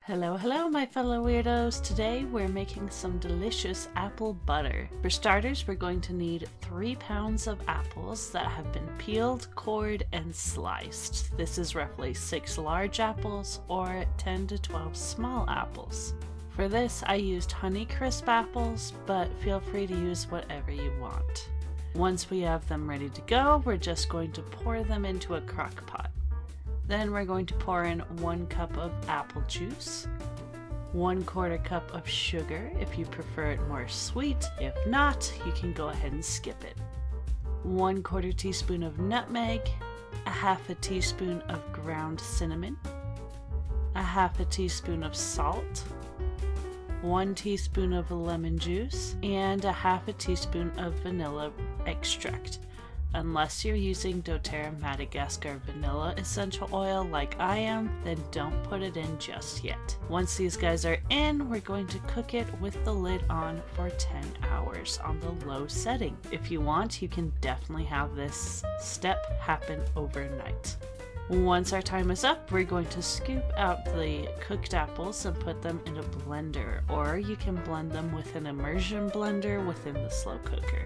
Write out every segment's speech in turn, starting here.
Hello my fellow weirdos. Today we're making some delicious apple butter. For starters, we're going to need 3 pounds of apples that have been peeled, cored, and sliced. This is roughly 6 large apples or 10 to 12 small apples. For this I used Honeycrisp apples, but feel free to use whatever you want. Once we have them ready to go, we're just going to pour them into a crock pot. Then we're going to pour in 1 cup of apple juice, 1/4 cup of sugar if you prefer it more sweet. If not, you can go ahead and skip it. 1/4 teaspoon of nutmeg, 1/2 teaspoon of ground cinnamon, 1/2 teaspoon of salt, 1 teaspoon of lemon juice, and 1/2 teaspoon of vanilla extract. Unless you're using doTERRA Madagascar vanilla essential oil like I am, then don't put it in just yet. Once these guys are in, we're going to cook it with the lid on for 10 hours on the low setting. If you want, you can definitely have this step happen overnight. Once our time is up, we're going to scoop out the cooked apples and put them in a blender, or you can blend them with an immersion blender within the slow cooker.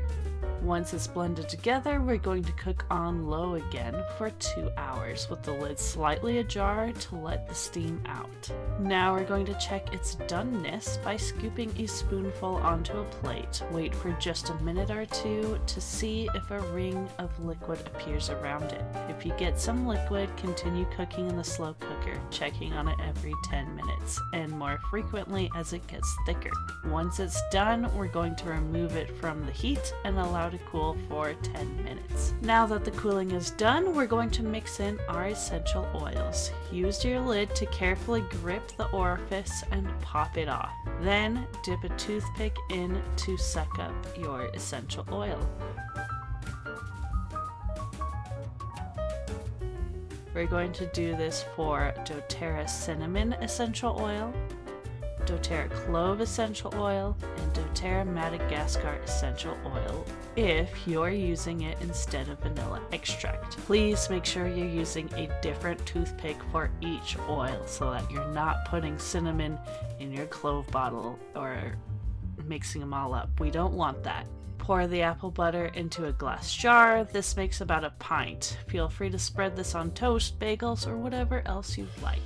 Once it's blended together, we're going to cook on low again for 2 hours with the lid slightly ajar to let the steam out. Now we're going to check its doneness by scooping a spoonful onto a plate. Wait for just a minute or two to see if a ring of liquid appears around it. If you get some liquid, continue cooking in the slow cooker, checking on it every 10 minutes and more frequently as it gets thicker. Once it's done, we're going to remove it from the heat and allow to cool for 10 minutes. Now that the cooling is done, we're going to mix in our essential oils. Use your lid to carefully grip the orifice and pop it off. Then dip a toothpick in to suck up your essential oil. We're going to do this for doTERRA cinnamon essential oil, doTERRA clove essential oil, and doTERRA Madagascar essential oil if you're using it instead of vanilla extract. Please make sure you're using a different toothpick for each oil so that you're not putting cinnamon in your clove bottle or mixing them all up. We don't want that. Pour the apple butter into a glass jar. This makes about a pint. Feel free to spread this on toast, bagels, or whatever else you'd like.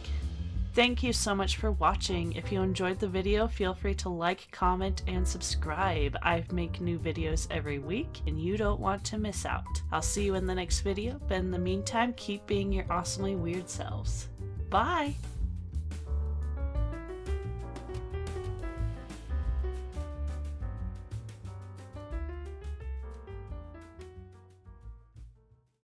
Thank you so much for watching. If you enjoyed the video, feel free to like, comment, and subscribe. I make new videos every week, and you don't want to miss out. I'll see you in the next video, but in the meantime, keep being your awesomely weird selves. Bye!